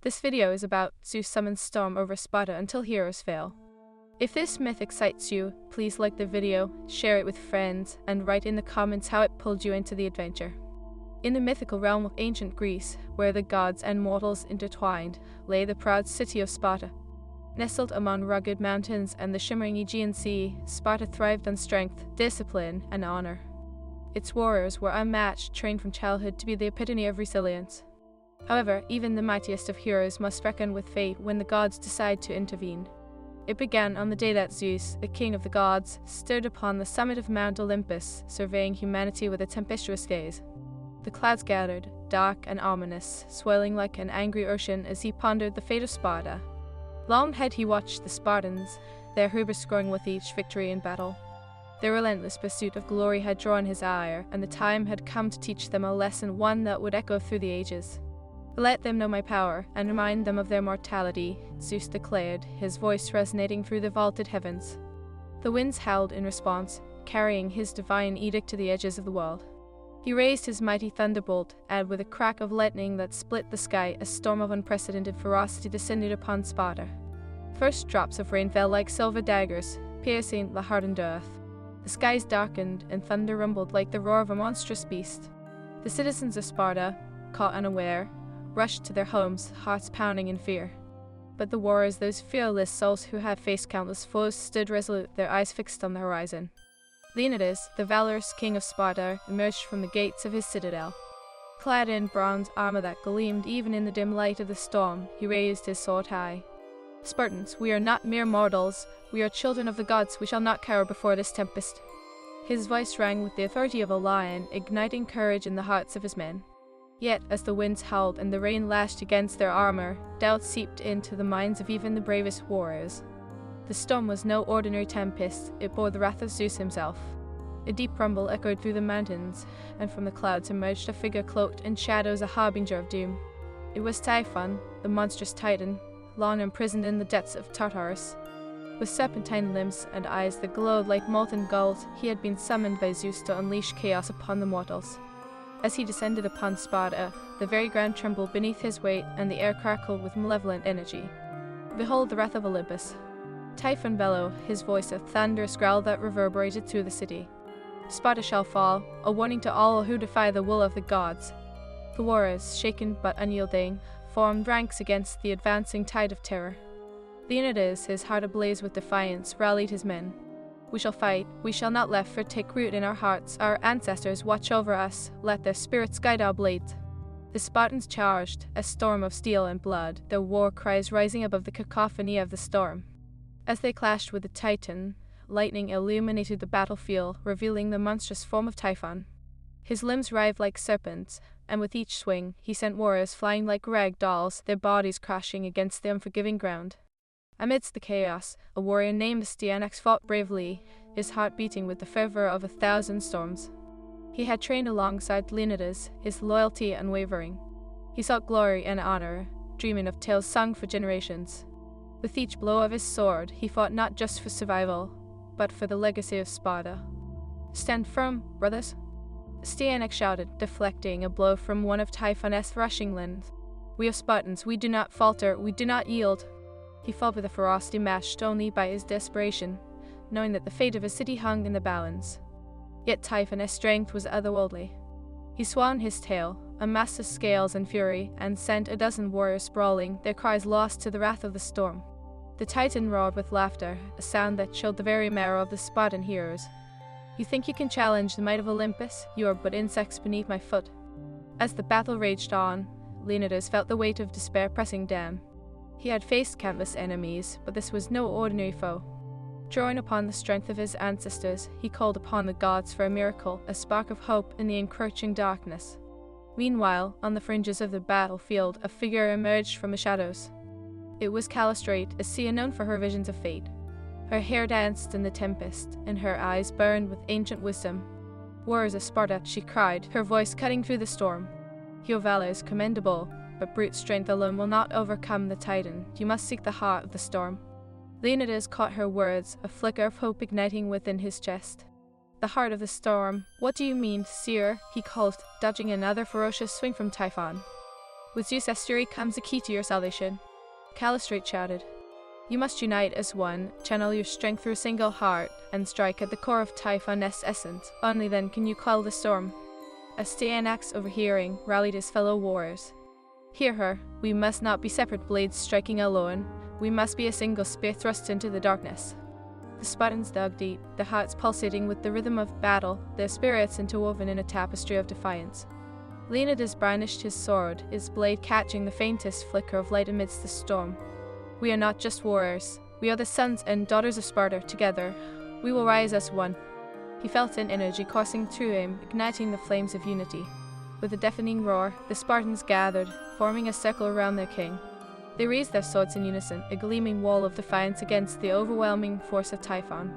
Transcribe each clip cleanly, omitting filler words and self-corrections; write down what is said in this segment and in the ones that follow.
This video is about Zeus summons storm over Sparta until heroes fail. If this myth excites you, please like the video, share it with friends, and write in the comments how it pulled you into the adventure. In the mythical realm of ancient Greece, where the gods and mortals intertwined, lay the proud city of Sparta. Nestled among rugged mountains and the shimmering Aegean Sea, Sparta thrived on strength, discipline, and honor. Its warriors were unmatched, trained from childhood to be the epitome of resilience. However, even the mightiest of heroes must reckon with fate when the gods decide to intervene. It began on the day that Zeus, the king of the gods, stood upon the summit of Mount Olympus, surveying humanity with a tempestuous gaze. The clouds gathered, dark and ominous, swelling like an angry ocean as he pondered the fate of Sparta. Long had he watched the Spartans, their hubris growing with each victory in battle. Their relentless pursuit of glory had drawn his ire, and the time had come to teach them a lesson, one that would echo through the ages. "Let them know my power, and remind them of their mortality," Zeus declared, his voice resonating through the vaulted heavens. The winds howled in response, carrying his divine edict to the edges of the world. He raised his mighty thunderbolt, and with a crack of lightning that split the sky, a storm of unprecedented ferocity descended upon Sparta. First drops of rain fell like silver daggers, piercing the hardened earth. The skies darkened, and thunder rumbled like the roar of a monstrous beast. The citizens of Sparta, caught unaware, rushed to their homes, hearts pounding in fear. But the warriors, those fearless souls who had faced countless foes, stood resolute, their eyes fixed on the horizon. Leonidas, the valorous king of Sparta, emerged from the gates of his citadel. Clad in bronze armor that gleamed even in the dim light of the storm, he raised his sword high. "Spartans, we are not mere mortals. We are children of the gods. We shall not cower before this tempest." His voice rang with the authority of a lion, igniting courage in the hearts of his men. Yet, as the winds howled and the rain lashed against their armor, doubt seeped into the minds of even the bravest warriors. The storm was no ordinary tempest, it bore the wrath of Zeus himself. A deep rumble echoed through the mountains, and from the clouds emerged a figure cloaked in shadows, a harbinger of doom. It was Typhon, the monstrous titan, long imprisoned in the depths of Tartarus. With serpentine limbs and eyes that glowed like molten gold, he had been summoned by Zeus to unleash chaos upon the mortals. As he descended upon Sparta, the very ground trembled beneath his weight, and the air crackled with malevolent energy. "Behold the wrath of Olympus!" Typhon bellowed, his voice a thunderous growl that reverberated through the city. "Sparta shall fall, a warning to all who defy the will of the gods." The warriors, shaken but unyielding, formed ranks against the advancing tide of terror. Leonidas, his heart ablaze with defiance, rallied his men. "We shall fight, we shall not let fear take root in our hearts. Our ancestors watch over us, let their spirits guide our blades." The Spartans charged, a storm of steel and blood, their war cries rising above the cacophony of the storm. As they clashed with the Titan, lightning illuminated the battlefield, revealing the monstrous form of Typhon. His limbs writhed like serpents, and with each swing, he sent warriors flying like rag dolls, their bodies crashing against the unforgiving ground. Amidst the chaos, a warrior named Astyanax fought bravely, his heart beating with the fervor of 1,000 storms. He had trained alongside Leonidas, his loyalty unwavering. He sought glory and honor, dreaming of tales sung for generations. With each blow of his sword, he fought not just for survival, but for the legacy of Sparta. "Stand firm, brothers!" Astyanax shouted, deflecting a blow from one of Typhon's rushing limbs. "We are Spartans, we do not falter, we do not yield." He fought with a ferocity matched only by his desperation, knowing that the fate of his city hung in the balance. Yet Typhon's strength was otherworldly. He swung his tail, amassed his scales in fury, and sent a dozen warriors sprawling, their cries lost to the wrath of the storm. The Titan roared with laughter, a sound that chilled the very marrow of the Spartan heroes. "You think you can challenge the might of Olympus? You are but insects beneath my foot." As the battle raged on, Leonidas felt the weight of despair pressing down. He had faced countless enemies, but this was no ordinary foe. Drawing upon the strength of his ancestors, he called upon the gods for a miracle, a spark of hope in the encroaching darkness. Meanwhile, on the fringes of the battlefield, a figure emerged from the shadows. It was Callistrate, a seer known for her visions of fate. Her hair danced in the tempest, and her eyes burned with ancient wisdom. "Warriors of Sparta," she cried, her voice cutting through the storm. "Your valor is commendable, but brute strength alone will not overcome the Titan. You must seek the heart of the storm." Leonidas caught her words, a flicker of hope igniting within his chest. "The heart of the storm? What do you mean, seer?" he called, dodging another ferocious swing from Typhon. With Zeus' estuary comes the key to your salvation. Callistrate shouted. You must unite as one, channel your strength through a single heart, and strike at the core of Typhon's essence. Only then can you quell the storm. Astyanax, overhearing, rallied his fellow warriors. Hear her, we must not be separate blades striking alone, we must be a single spear thrust into the darkness. The Spartans dug deep, their hearts pulsating with the rhythm of battle, their spirits interwoven in a tapestry of defiance. Leonidas brandished his sword, his blade catching the faintest flicker of light amidst the storm. We are not just warriors, we are the sons and daughters of Sparta together. We will rise as one. He felt an energy coursing through him, igniting the flames of unity. With a deafening roar, the Spartans gathered, forming a circle around their king. They raised their swords in unison, a gleaming wall of defiance against the overwhelming force of Typhon.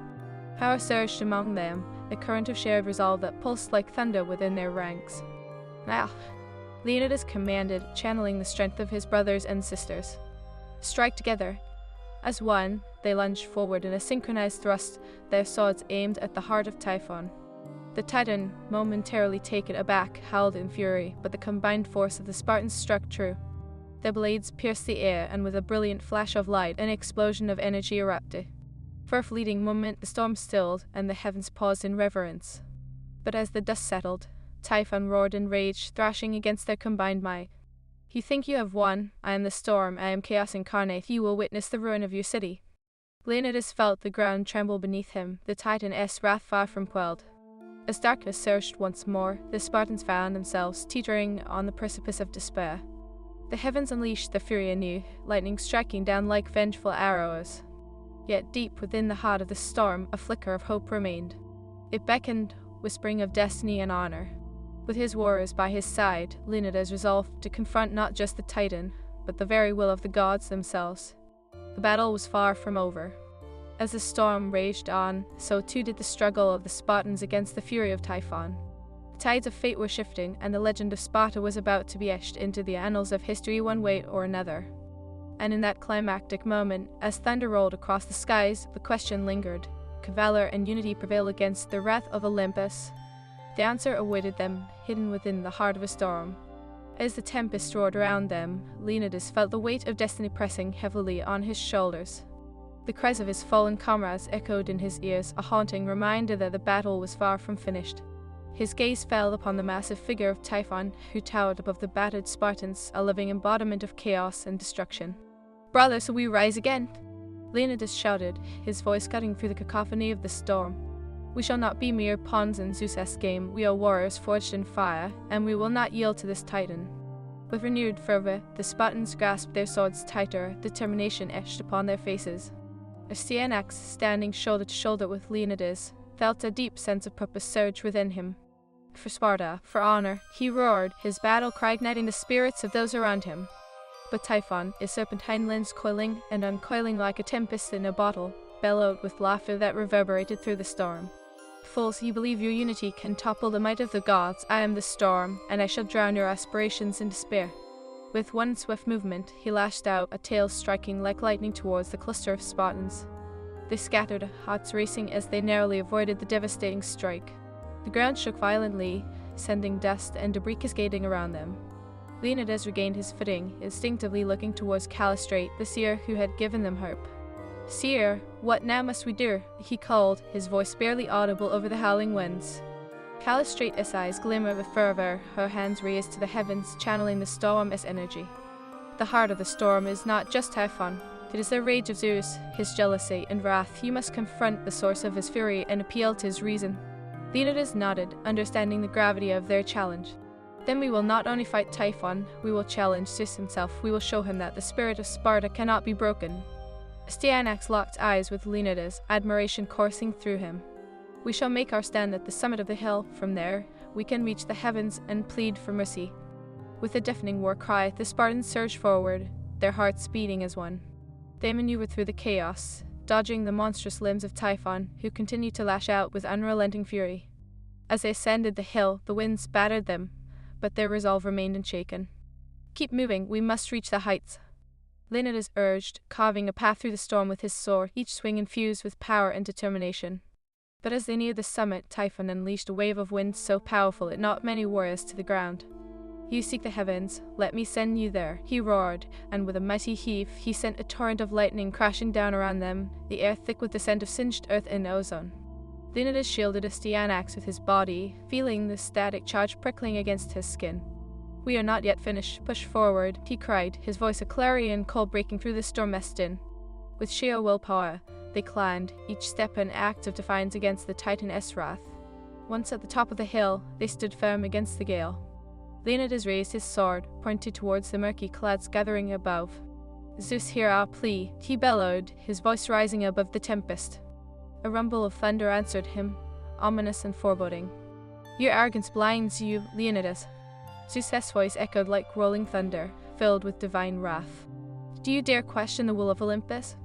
Power surged among them, a current of shared resolve that pulsed like thunder within their ranks. Now, Leonidas commanded, channeling the strength of his brothers and sisters. Strike together. As one, they lunged forward in a synchronized thrust, their swords aimed at the heart of Typhon. The Titan, momentarily taken aback, howled in fury, but the combined force of the Spartans struck true. Their blades pierced the air, and with a brilliant flash of light, an explosion of energy erupted. For a fleeting moment, the storm stilled, and the heavens paused in reverence. But as the dust settled, Typhon roared in rage, thrashing against their combined might. You think you have won? I am the storm, I am chaos incarnate, you will witness the ruin of your city. Leonidas felt the ground tremble beneath him, the Titan's wrath far from quelled. As darkness surged once more, the Spartans found themselves teetering on the precipice of despair. The heavens unleashed their fury anew, lightning striking down like vengeful arrows. Yet deep within the heart of the storm, a flicker of hope remained. It beckoned, whispering of destiny and honor. With his warriors by his side, Leonidas resolved to confront not just the Titan, but the very will of the gods themselves. The battle was far from over. As the storm raged on, so too did the struggle of the Spartans against the fury of Typhon. The tides of fate were shifting, and the legend of Sparta was about to be etched into the annals of history one way or another. And in that climactic moment, as thunder rolled across the skies, the question lingered. Could valor and unity prevail against the wrath of Olympus? The answer awaited them, hidden within the heart of a storm. As the tempest roared around them, Leonidas felt the weight of destiny pressing heavily on his shoulders. The cries of his fallen comrades echoed in his ears, a haunting reminder that the battle was far from finished. His gaze fell upon the massive figure of Typhon, who towered above the battered Spartans, a living embodiment of chaos and destruction. "Brothers, we rise again!" Leonidas shouted, his voice cutting through the cacophony of the storm. "We shall not be mere pawns in Zeus' game, we are warriors forged in fire, and we will not yield to this Titan." With renewed fervor, the Spartans grasped their swords tighter, determination etched upon their faces. Astyanax, standing shoulder to shoulder with Leonidas, felt a deep sense of purpose surge within him. For Sparta, for honor, he roared, his battle cry igniting the spirits of those around him. But Typhon, his serpentine limbs coiling and uncoiling like a tempest in a bottle, bellowed with laughter that reverberated through the storm. "Fools, you believe your unity can topple the might of the gods. I am the storm, and I shall drown your aspirations in despair." With one swift movement, he lashed out, a tail striking like lightning towards the cluster of Spartans. They scattered, hearts racing as they narrowly avoided the devastating strike. The ground shook violently, sending dust and debris cascading around them. Leonidas regained his footing, instinctively looking towards Callistrate, the seer who had given them hope. "Seer, what now must we do?" he called, his voice barely audible over the howling winds. Callistrate's eyes glimmered with fervor, her hands raised to the heavens, channeling the storm as energy. "The heart of the storm is not just Typhon. It is the rage of Zeus, his jealousy and wrath. You must confront the source of his fury and appeal to his reason." Leonidas nodded, understanding the gravity of their challenge. "Then we will not only fight Typhon, we will challenge Zeus himself. We will show him that the spirit of Sparta cannot be broken." Astyanax locked eyes with Leonidas, admiration coursing through him. "We shall make our stand at the summit of the hill. From there, we can reach the heavens and plead for mercy." With a deafening war cry, the Spartans surged forward, their hearts beating as one. They maneuvered through the chaos, dodging the monstrous limbs of Typhon, who continued to lash out with unrelenting fury. As they ascended the hill, the winds battered them, but their resolve remained unshaken. "Keep moving, we must reach the heights," Leonidas urged, carving a path through the storm with his sword, each swing infused with power and determination. But as they neared the summit, Typhon unleashed a wave of wind so powerful it knocked many warriors to the ground. You seek the heavens, let me send you there, he roared, and with a mighty heave he sent a torrent of lightning crashing down around them, the air thick with the scent of singed earth and ozone. Leonidas shielded Astyanax with his body, feeling the static charge prickling against his skin. We are not yet finished, push forward, he cried, his voice a clarion call breaking through the storm mist din. With sheer willpower, they climbed, each step an act of defiance against the Titan's wrath. Once at the top of the hill, they stood firm against the gale. Leonidas raised his sword, pointed towards the murky clouds gathering above. Zeus, hear our plea, he bellowed, his voice rising above the tempest. A rumble of thunder answered him, ominous and foreboding. Your arrogance blinds you, Leonidas. Zeus's voice echoed like rolling thunder, filled with divine wrath. Do you dare question the will of Olympus?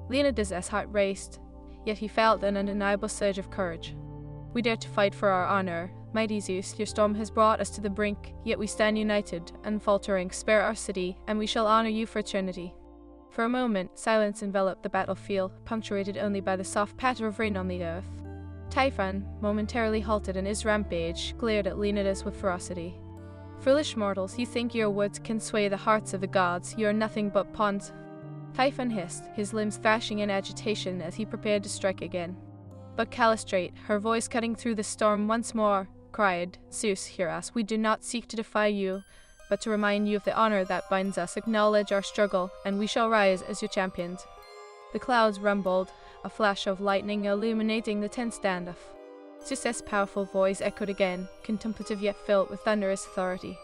Leonidas' heart raced, yet he felt an undeniable surge of courage. We dare to fight for our honor. Mighty Zeus, your storm has brought us to the brink, yet we stand united, unfaltering. Spare our city, and we shall honor you for eternity. For a moment, silence enveloped the battlefield, punctuated only by the soft patter of rain on the earth. Typhon, momentarily halted in his rampage, glared at Leonidas with ferocity. Foolish mortals, you think your words can sway the hearts of the gods, you are nothing but pawns. Typhon hissed, his limbs thrashing in agitation as he prepared to strike again. But Callistrate, her voice cutting through the storm once more, cried, Zeus, hear us, we do not seek to defy you, but to remind you of the honor that binds us. Acknowledge our struggle, and we shall rise as your champions. The clouds rumbled, a flash of lightning illuminating the tense standoff. Zeus's powerful voice echoed again, contemplative yet filled with thunderous authority.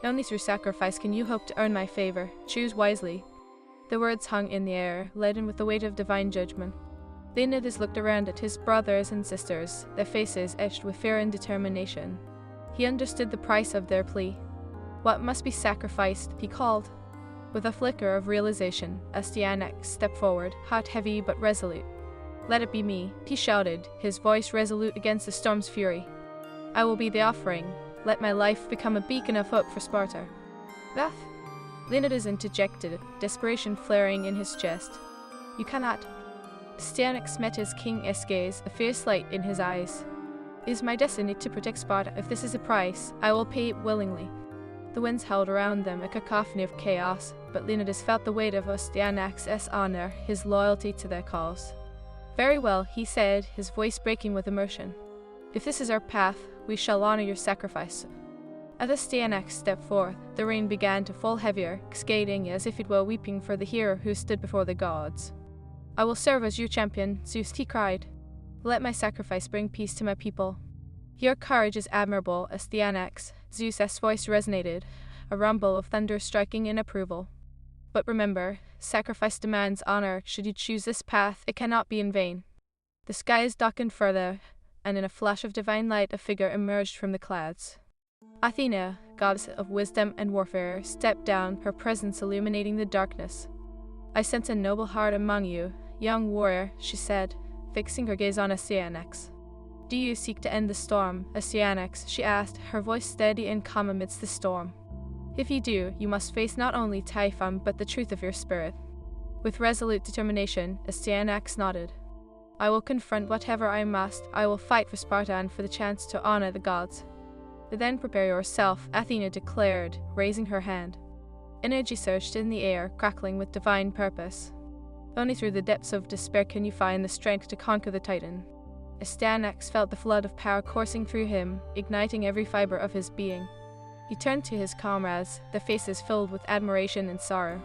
Only through sacrifice can you hope to earn my favor. Choose wisely. The words hung in the air, laden with the weight of divine judgment. Leonidas looked around at his brothers and sisters, their faces etched with fear and determination. He understood the price of their plea. What must be sacrificed, he called. With a flicker of realization, Astyanax stepped forward, heart heavy but resolute. Let it be me, he shouted, his voice resolute against the storm's fury. I will be the offering. Let my life become a beacon of hope for Sparta. That? Leonidas interjected, desperation flaring in his chest. You cannot. Astyanax met his king's gaze, a fierce light in his eyes. It is my destiny to protect Sparta. If this is a price, I will pay it willingly. The winds howled around them, a cacophony of chaos, but Leonidas felt the weight of Astyanax's honor, his loyalty to their cause. Very well, he said, his voice breaking with emotion. If this is our path, we shall honor your sacrifice. As Astyanax stepped forth, the rain began to fall heavier, cascading as if it were weeping for the hero who stood before the gods. I will serve as your champion, Zeus, he cried. Let my sacrifice bring peace to my people. Your courage is admirable, Astyanax. Zeus's voice resonated, a rumble of thunder striking in approval. But remember, sacrifice demands honor. Should you choose this path, it cannot be in vain. The skies darkened further, and in a flash of divine light a figure emerged from the clouds. Athena, goddess of wisdom and warfare, stepped down, her presence illuminating the darkness. I sense a noble heart among you, young warrior, she said, fixing her gaze on Astyanax. Do you seek to end the storm, Astyanax? She asked, her voice steady and calm amidst the storm. If you do, you must face not only Typhon, but the truth of your spirit. With resolute determination, Astyanax nodded. I will confront whatever I must. I will fight for Sparta and for the chance to honor the gods. Then prepare yourself, Athena declared, raising her hand. Energy surged in the air, crackling with divine purpose. Only through the depths of despair can you find the strength to conquer the Titan. Astyanax felt the flood of power coursing through him, igniting every fiber of his being. He turned to his comrades, their faces filled with admiration and sorrow.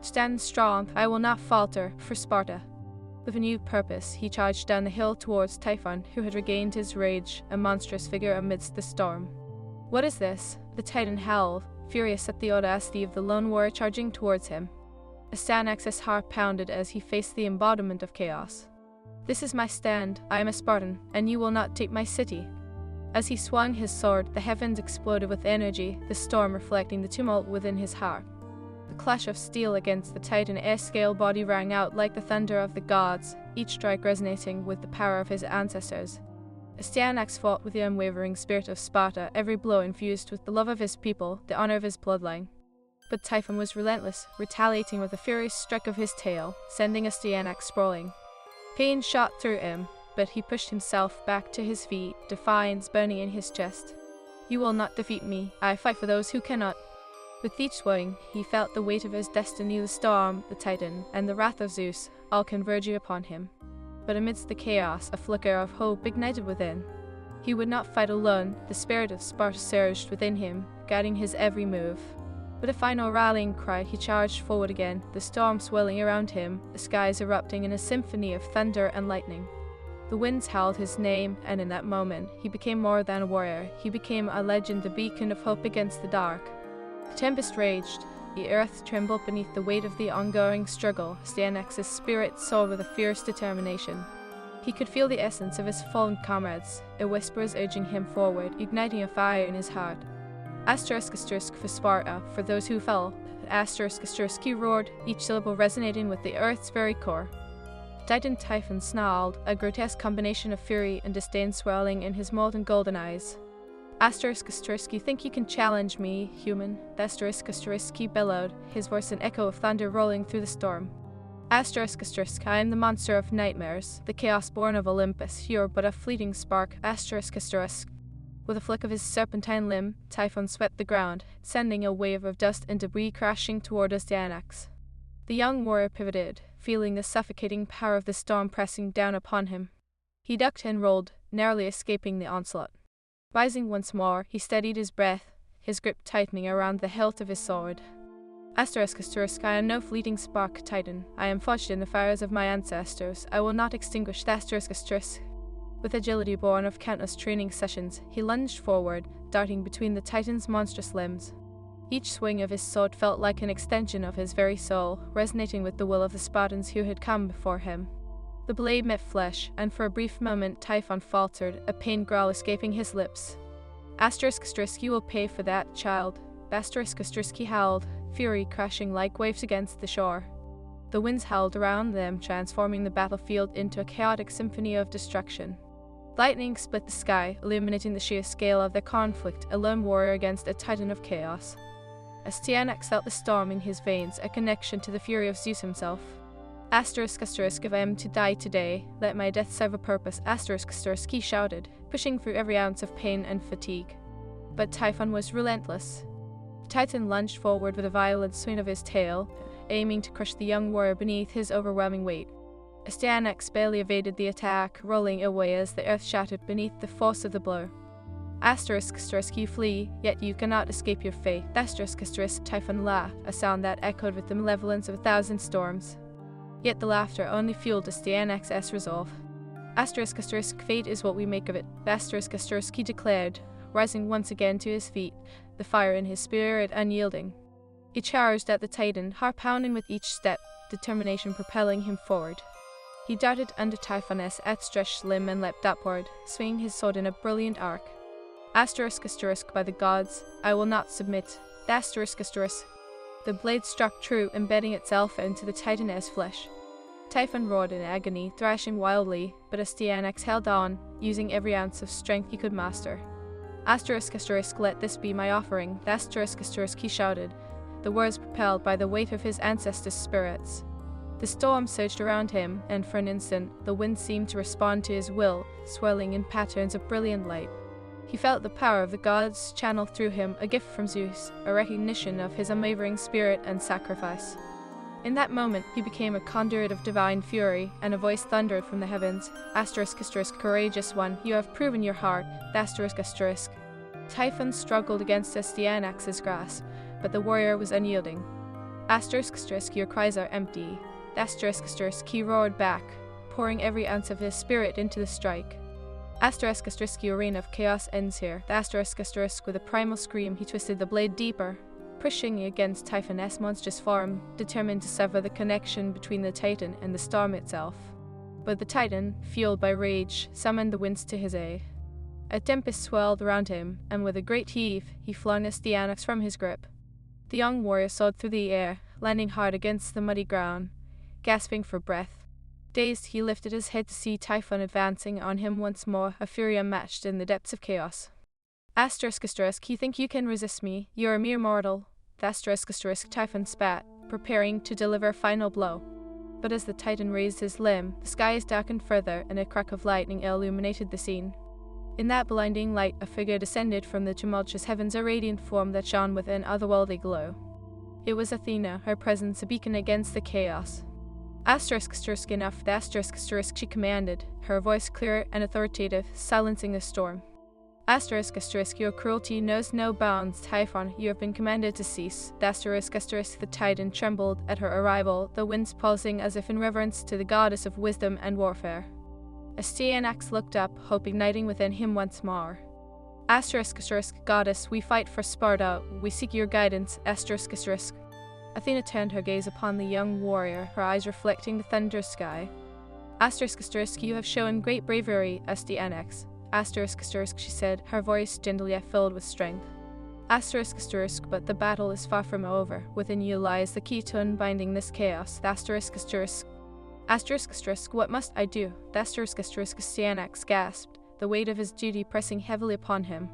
Stand strong, I will not falter, for Sparta. With a new purpose, he charged down the hill towards Typhon, who had regained his rage, a monstrous figure amidst the storm. What is this? The Titan howled, furious at the audacity of the lone warrior charging towards him. Astyanax's heart pounded as he faced the embodiment of chaos. This is my stand, I am a Spartan, and you will not take my city. As he swung his sword, the heavens exploded with energy, the storm reflecting the tumult within his heart. The clash of steel against the Titan scale body rang out like the thunder of the gods, each strike resonating with the power of his ancestors. Astyanax fought with the unwavering spirit of Sparta, every blow infused with the love of his people, the honor of his bloodline. But Typhon was relentless, retaliating with a furious strike of his tail, sending Astyanax sprawling. Pain shot through him, but he pushed himself back to his feet, defiance burning in his chest. You will not defeat me. I fight for those who cannot. With each swing, he felt the weight of his destiny, the storm, the Titan, and the wrath of Zeus, all converging upon him. But amidst the chaos, a flicker of hope ignited within. He would not fight alone. The spirit of Sparta surged within him, guiding his every move. With a final rallying cry, he charged forward again, the storm swelling around him, the skies erupting in a symphony of thunder and lightning. The winds howled his name, and in that moment, he became more than a warrior. He became a legend, a beacon of hope against the dark. The tempest raged. The earth trembled beneath the weight of the ongoing struggle. Astyanax's spirit soared with a fierce determination. He could feel the essence of his fallen comrades, a whisper was urging him forward, igniting a fire in his heart. Asterisk for Sparta, for those who fell. Asterisk he roared, each syllable resonating with the earth's very core. Titan Typhon snarled, a grotesque combination of fury and disdain swirling in his molten golden eyes. Asterisk you think you can challenge me, human? Asterisk he bellowed, his voice an echo of thunder rolling through the storm. Asterisk I am the monster of nightmares, the chaos born of Olympus, you're but a fleeting spark. Asterisk. With a flick of his serpentine limb, Typhon swept the ground, sending a wave of dust and debris crashing toward Astyanax. The young warrior pivoted, feeling the suffocating power of the storm pressing down upon him. He ducked and rolled, narrowly escaping the onslaught. Rising once more, he steadied his breath, his grip tightening around the hilt of his sword. Asterisk I am no fleeting spark, Titan. I am forged in the fires of my ancestors. I will not extinguish. Asterisk. With agility born of countless training sessions, he lunged forward, darting between the Titan's monstrous limbs. Each swing of his sword felt like an extension of his very soul, resonating with the will of the Spartans who had come before him. The blade met flesh, and for a brief moment Typhon faltered, a pained growl escaping his lips. Asterisk, you will pay for that, child. Asterisk, he howled, fury crashing like waves against the shore. The winds howled around them, transforming the battlefield into a chaotic symphony of destruction. Lightning split the sky, illuminating the sheer scale of their conflict, a lone warrior against a titan of chaos. Astyanax felt the storm in his veins, a connection to the fury of Zeus himself. Asterisk, if I am to die today, let my death serve a purpose. Asterisk, he shouted, pushing through every ounce of pain and fatigue. But Typhon was relentless. The Titan lunged forward with a violent swing of his tail, aiming to crush the young warrior beneath his overwhelming weight. Astyanax barely evaded the attack, rolling away as the earth shattered beneath the force of the blow. Asterisk, you flee, yet you cannot escape your fate. Asterisk, Typhon laughed, a sound that echoed with the malevolence of 1,000 storms. Yet the laughter only fueled Astyanax's resolve. Asterisk, fate is what we make of it. Asterisk, he declared, rising once again to his feet, the fire in his spirit unyielding. He charged at the Titan, heart pounding with each step, determination propelling him forward. He darted under Typhon's outstretched limb and leapt upward, swinging his sword in a brilliant arc. Asterisk, by the gods, I will not submit. Asterisk. The blade struck true, embedding itself into the Titan's flesh. Typhon roared in agony, thrashing wildly, but Astyanax held on, using every ounce of strength he could master. Asterisk, let this be my offering. Asterisk, he shouted, the words propelled by the weight of his ancestors' spirits. The storm surged around him, and for an instant, the wind seemed to respond to his will, swirling in patterns of brilliant light. He felt the power of the gods channel through him, a gift from Zeus, a recognition of his unwavering spirit and sacrifice. In that moment, he became a conduit of divine fury, and a voice thundered from the heavens. Asterisk, courageous one, you have proven your heart. Asterisk. Typhon struggled against Astyanax's grasp, but the warrior was unyielding. Asterisk, your cries are empty. Asterisk, he roared back, pouring every ounce of his spirit into the strike. Asterisk, your reign of chaos ends here. Asterisk, with a primal scream, he twisted the blade deeper, pushing against Typhon's monstrous form, determined to sever the connection between the Titan and the storm itself. But the Titan, fueled by rage, summoned the winds to his aid. A tempest swirled around him, and with a great heave, he flung Astyanax from his grip. The young warrior soared through the air, landing hard against the muddy ground, gasping for breath. Dazed, he lifted his head to see Typhon advancing on him once more, a fury unmatched in the depths of chaos. Asterisk, you think you can resist me? You're a mere mortal. Asterisk, Typhon spat, preparing to deliver a final blow. But as the Titan raised his limb, the skies darkened further, and a crack of lightning illuminated the scene. In that blinding light, a figure descended from the tumultuous heavens, a radiant form that shone with an otherworldly glow. It was Athena, her presence a beacon against the chaos. Asterisk enough, the asterisk she commanded, her voice clear and authoritative, silencing the storm. Asterisk, your cruelty knows no bounds. Typhon, you have been commanded to cease. The the titan trembled at her arrival, the winds pulsing as if in reverence to the goddess of wisdom and warfare. Astyanax looked up, hope igniting within him once more. Asterisk, goddess, we fight for Sparta, we seek your guidance. Asterisk. Athena turned her gaze upon the young warrior, her eyes reflecting the thunder sky. Asterisk, you have shown great bravery, Astyanax. Asterisk, she said, her voice gentle yet filled with strength. Asterisk, but the battle is far from over. Within you lies the key to unbinding this chaos. Asterisk. Asterisk, what must I do? Asterisk, Astyanax gasped, the weight of his duty pressing heavily upon him.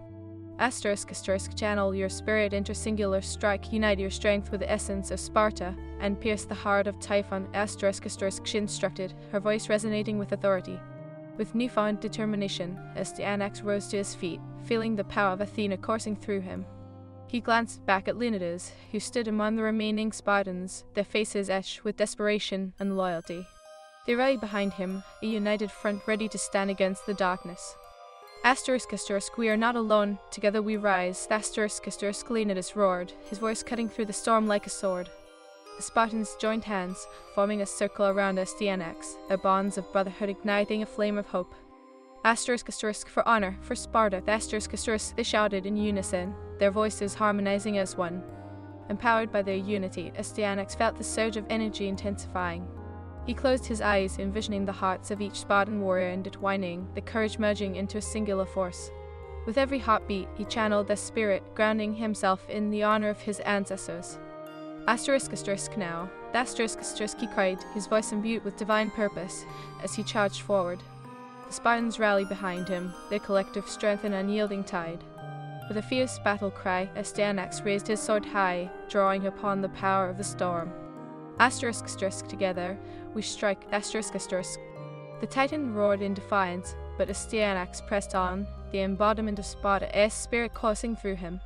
Asterisk, channel your spirit into singular strike, unite your strength with the essence of Sparta, and pierce the heart of Typhon. Asterisk, she instructed, her voice resonating with authority. With newfound determination, Astyanax rose to his feet, feeling the power of Athena coursing through him. He glanced back at Leonidas, who stood among the remaining Spartans, their faces etched with desperation and loyalty. They rallied behind him, a united front ready to stand against the darkness. Asterisk, we are not alone, together we rise. Asterisk, Leonidas roared, his voice cutting through the storm like a sword. The Spartans joined hands, forming a circle around Astyanax, their bonds of brotherhood igniting a flame of hope. Asterisk, for honor, for Sparta. Asterisk, they shouted in unison, their voices harmonizing as one. Empowered by their unity, Astyanax felt the surge of energy intensifying. He closed his eyes, envisioning the hearts of each Spartan warrior intertwining, the courage merging into a singular force. With every heartbeat, he channeled their spirit, grounding himself in the honor of his ancestors. Asterisk now. Asterisk, he cried, his voice imbued with divine purpose, as he charged forward. The Spartans rallied behind him, their collective strength an unyielding tide. With a fierce battle cry, Astyanax raised his sword high, drawing upon the power of the storm. Asterisk, together, we strike. Asterisk. The Titan roared in defiance, but Astyanax pressed on, the embodiment of Sparta's spirit coursing through him.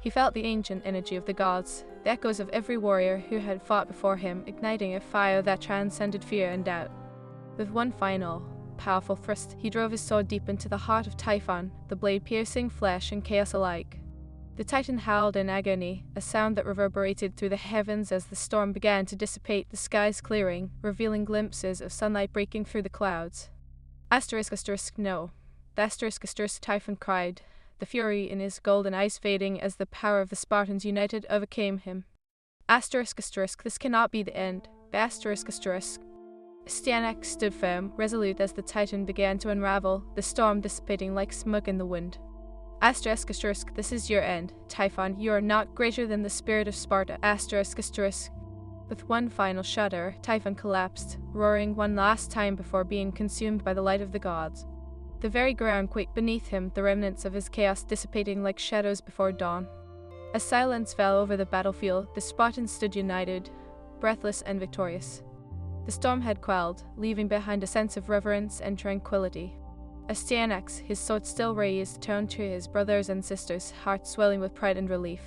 He felt the ancient energy of the gods, the echoes of every warrior who had fought before him, igniting a fire that transcended fear and doubt. With one final, powerful thrust, he drove his sword deep into the heart of Typhon, the blade piercing flesh and chaos alike. The Titan howled in agony, a sound that reverberated through the heavens as the storm began to dissipate, the skies clearing, revealing glimpses of sunlight breaking through the clouds. Asterisk, no. The Asterisk, Typhon cried, the fury in his golden eyes fading as the power of the Spartans united overcame him. Asterisk, this cannot be the end. The Asterisk. Astyanax stood firm, resolute as the Titan began to unravel, the storm dissipating like smoke in the wind. Asterisk, this is your end. Typhon, you are not greater than the spirit of Sparta. Asterisk. With one final shudder, Typhon collapsed, roaring one last time before being consumed by the light of the gods. The very ground quaked beneath him, the remnants of his chaos dissipating like shadows before dawn. As silence fell over the battlefield, the Spartans stood united, breathless and victorious. The storm had quelled, leaving behind a sense of reverence and tranquility. Astyanax, his sword still raised, turned to his brothers and sisters, heart swelling with pride and relief.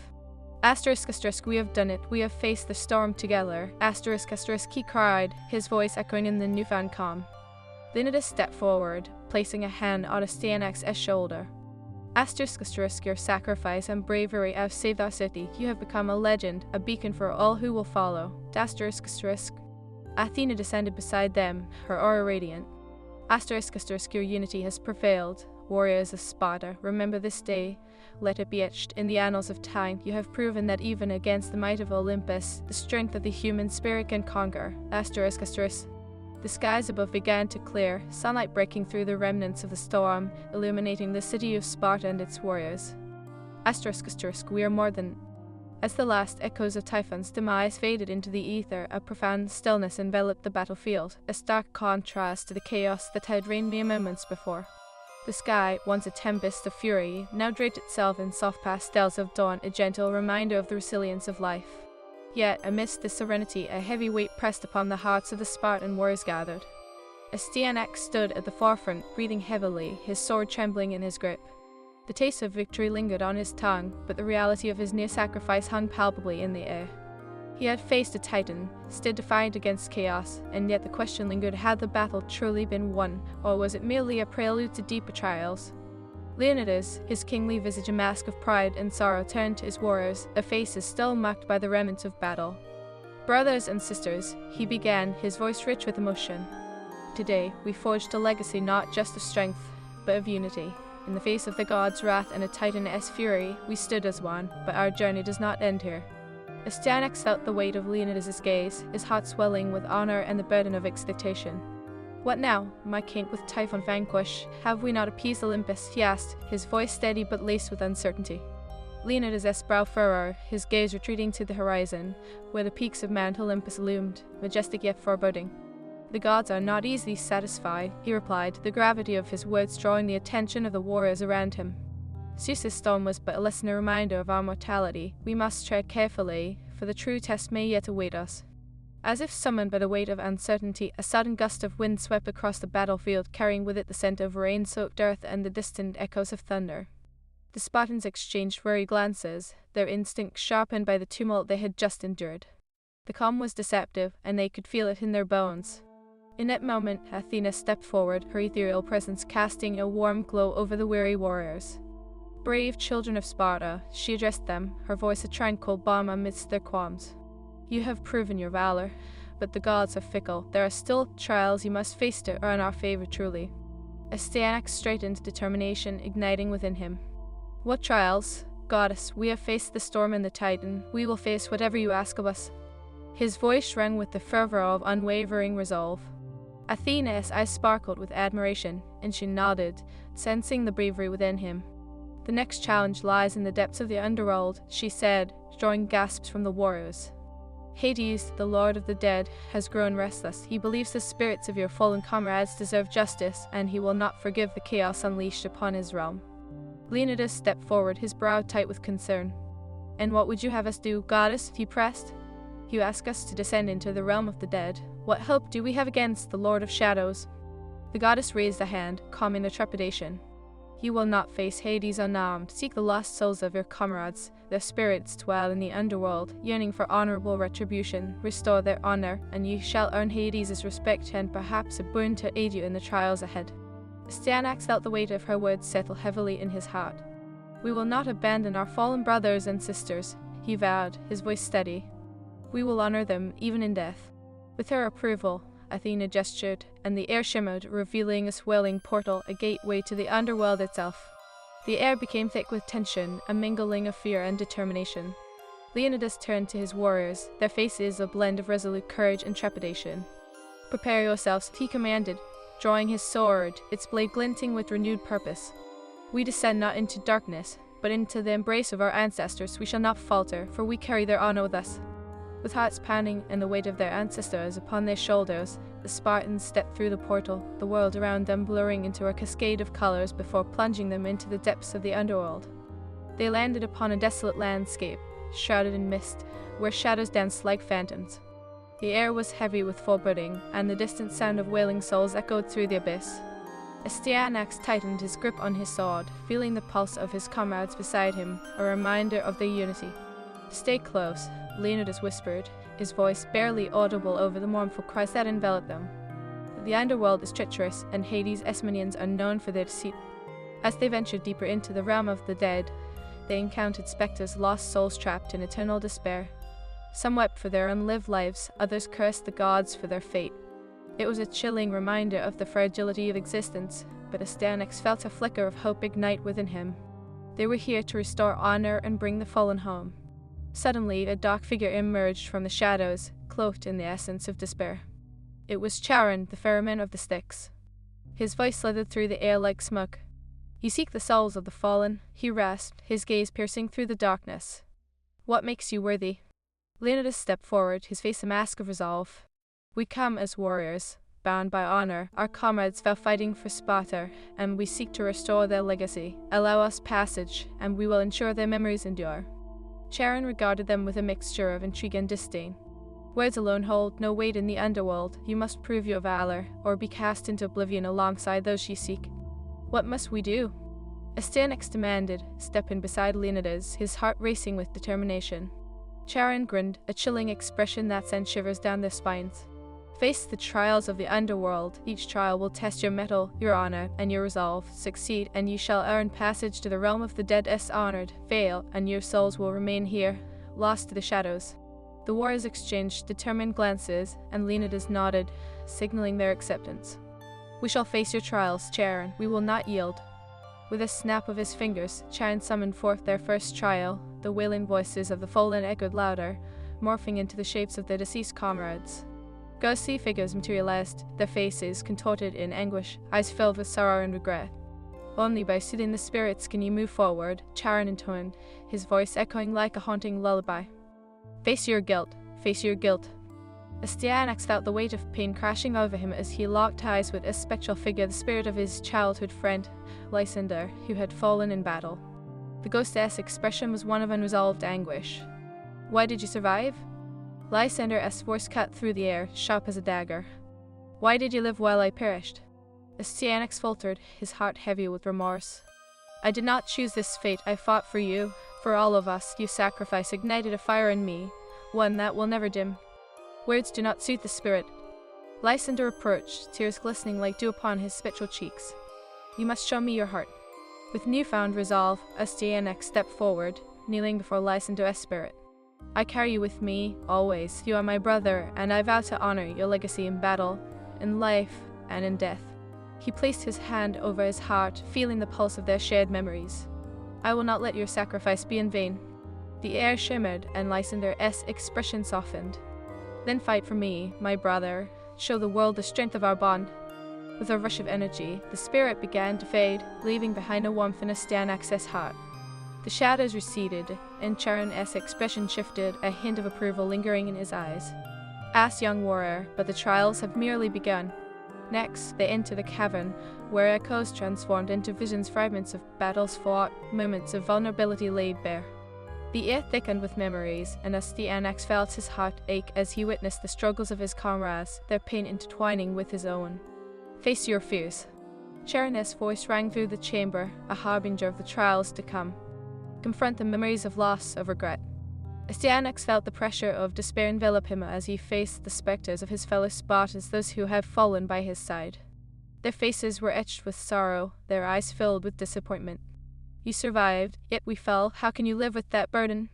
Asterisk, we have done it. We have faced the storm together. Asterisk, he cried, his voice echoing in the newfound calm. Leonidas stepped forward, placing a hand on Astyanax's shoulder. Asterisk, your sacrifice and bravery have saved our city. You have become a legend, a beacon for all who will follow. Asterisk. Athena descended beside them, her aura radiant. Asterisk, your unity has prevailed. Warriors of Sparta, remember this day. Let it be etched in the annals of time. You have proven that even against the might of Olympus, the strength of the human spirit can conquer. Asterisk. The skies above began to clear, sunlight breaking through the remnants of the storm, illuminating the city of Sparta and its warriors. Asterisk, we are more than... As the last echoes of Typhon's demise faded into the ether, a profound stillness enveloped the battlefield, a stark contrast to the chaos that had reigned mere moments before. The sky, once a tempest of fury, now draped itself in soft pastels of dawn, a gentle reminder of the resilience of life. Yet, amidst this serenity, a heavy weight pressed upon the hearts of the Spartan warriors gathered. Astyanax stood at the forefront, breathing heavily, his sword trembling in his grip. The taste of victory lingered on his tongue, but the reality of his near sacrifice hung palpably in the air. He had faced a titan, stood defiant against chaos, and yet the question lingered: had the battle truly been won, or was it merely a prelude to deeper trials? Leonidas, his kingly visage a mask of pride and sorrow, turned to his warriors, their faces still marked by the remnants of battle. "Brothers and sisters," he began, his voice rich with emotion. "Today, we forged a legacy not just of strength, but of unity. In the face of the gods' wrath and a titaness' fury, we stood as one, but our journey does not end here." Astyanax felt the weight of Leonidas' gaze, his heart swelling with honor and the burden of expectation. "What now, my king, with Typhon vanquished? Have we not appeased Olympus?" he asked, his voice steady but laced with uncertainty. Leonidas' brow furrowed, his gaze retreating to the horizon, where the peaks of Mount Olympus loomed, majestic yet foreboding. "The gods are not easily satisfied," he replied, the gravity of his words drawing the attention of the warriors around him. "Zeus's storm was but a lesson, a reminder of our mortality. We must tread carefully, for the true test may yet await us." As if summoned by the weight of uncertainty, a sudden gust of wind swept across the battlefield, carrying with it the scent of rain-soaked earth and the distant echoes of thunder. The Spartans exchanged worried glances, their instincts sharpened by the tumult they had just endured. The calm was deceptive, and they could feel it in their bones. In that moment, Athena stepped forward, her ethereal presence casting a warm glow over the weary warriors. "Brave children of Sparta," she addressed them, her voice a tranquil balm amidst their qualms. "You have proven your valor, but the gods are fickle. There are still trials you must face to earn our favor truly." Astyanax straightened, determination igniting within him. "What trials? Goddess, we have faced the storm and the titan. We will face whatever you ask of us." His voice rang with the fervor of unwavering resolve. Athena's eyes sparkled with admiration, and she nodded, sensing the bravery within him. "The next challenge lies in the depths of the underworld," she said, drawing gasps from the warriors. "Hades, the lord of the dead, has grown restless. He believes the spirits of your fallen comrades deserve justice, and he will not forgive the chaos unleashed upon his realm." Leonidas stepped forward, his brow tight with concern. "And what would you have us do, goddess?" he pressed. "You ask us to descend into the realm of the dead. What hope do we have against the Lord of Shadows?" The goddess raised a hand, calming the trepidation. "You will not face Hades unarmed. Seek the lost souls of your comrades. Their spirits dwell in the underworld, yearning for honorable retribution. Restore their honor, and you shall earn Hades' respect and perhaps a boon to aid you in the trials ahead." Astyanax felt the weight of her words settle heavily in his heart. "We will not abandon our fallen brothers and sisters," he vowed, his voice steady. "We will honor them, even in death." With her approval, Athena gestured, and the air shimmered, revealing a swelling portal, a gateway to the underworld itself. The air became thick with tension, a mingling of fear and determination. Leonidas turned to his warriors, their faces a blend of resolute courage and trepidation. "Prepare yourselves," he commanded, drawing his sword, its blade glinting with renewed purpose. "We descend not into darkness, but into the embrace of our ancestors. We shall not falter, for we carry their honor with us." With hearts pounding and the weight of their ancestors upon their shoulders, the Spartans stepped through the portal, the world around them blurring into a cascade of colors before plunging them into the depths of the underworld. They landed upon a desolate landscape, shrouded in mist, where shadows danced like phantoms. The air was heavy with foreboding, and the distant sound of wailing souls echoed through the abyss. Astyanax tightened his grip on his sword, feeling the pulse of his comrades beside him, a reminder of their unity. "Stay close," Leonidas whispered, his voice barely audible over the mournful cries that enveloped them. "The underworld is treacherous, and Hades' Esmonians are known for their deceit." As they ventured deeper into the realm of the dead, they encountered specters, lost souls trapped in eternal despair. Some wept for their unlived lives, others cursed the gods for their fate. It was a chilling reminder of the fragility of existence, but Astyanax felt a flicker of hope ignite within him. They were here to restore honor and bring the fallen home. Suddenly, a dark figure emerged from the shadows, cloaked in the essence of despair. It was Charon, the ferryman of the Styx. His voice slithered through the air like smoke. "You seek the souls of the fallen," he rasped, his gaze piercing through the darkness. "What makes you worthy?" Leonidas stepped forward, his face a mask of resolve. "We come as warriors, bound by honor. Our comrades fell fighting for Sparta, and we seek to restore their legacy. Allow us passage, and we will ensure their memories endure." Charon regarded them with a mixture of intrigue and disdain. Words alone hold no weight in the underworld. You must prove your valor, or be cast into oblivion alongside those you seek. What must we do? Astyanax demanded, stepping beside Leonidas, his heart racing with determination. Charon grinned, a chilling expression that sent shivers down their spines. Face the trials of the underworld. Each trial will test your mettle, your honor, and your resolve. Succeed, and you shall earn passage to the realm of the dead. Dishonored, fail, and your souls will remain here, lost to the shadows. The warriors exchanged determined glances, and Leonidas nodded, signaling their acceptance. We shall face your trials, Charon. We will not yield. With a snap of his fingers, Charon summoned forth their first trial. The wailing voices of the fallen echoed louder, morphing into the shapes of their deceased comrades. Ghostly figures materialized, their faces contorted in anguish, eyes filled with sorrow and regret. Only by soothing the spirits can you move forward, Charon intoned, his voice echoing like a haunting lullaby. Face your guilt, face your guilt. Astyanax felt the weight of pain crashing over him as he locked eyes with a spectral figure, the spirit of his childhood friend, Lysander, who had fallen in battle. The ghost's expression was one of unresolved anguish. Why did you survive? Lysander's voice cut through the air, sharp as a dagger. Why did you live while I perished? Astyanax faltered, his heart heavy with remorse. I did not choose this fate. I fought for you, for all of us. Your sacrifice ignited a fire in me, one that will never dim. Words do not suit the spirit. Lysander approached, tears glistening like dew upon his spectral cheeks. You must show me your heart. With newfound resolve, Astyanax stepped forward, kneeling before Lysander's spirit. I carry you with me, always. You are my brother, and I vow to honor your legacy in battle, in life, and in death. He placed his hand over his heart, feeling the pulse of their shared memories. I will not let your sacrifice be in vain. The air shimmered, and Lysander's expression softened. Then fight for me, my brother. Show the world the strength of our bond. With a rush of energy, the spirit began to fade, leaving behind a warmth in Astyanax's heart. The shadows receded, and Charon's expression shifted, a hint of approval lingering in his eyes. Ask, young warrior, but the trials have merely begun. Next, they enter the cavern, where echoes transformed into visions, fragments of battles fought, moments of vulnerability laid bare. The air thickened with memories, and Astyanax felt his heart ache as he witnessed the struggles of his comrades, their pain intertwining with his own. Face your fears. Charon's voice rang through the chamber, a harbinger of the trials to come. Confront the memories of loss, of regret. Astyanax felt the pressure of despair envelop him as he faced the specters of his fellow Spartans, those who had fallen by his side. Their faces were etched with sorrow, their eyes filled with disappointment. You survived, yet we fell. How can you live with that burden?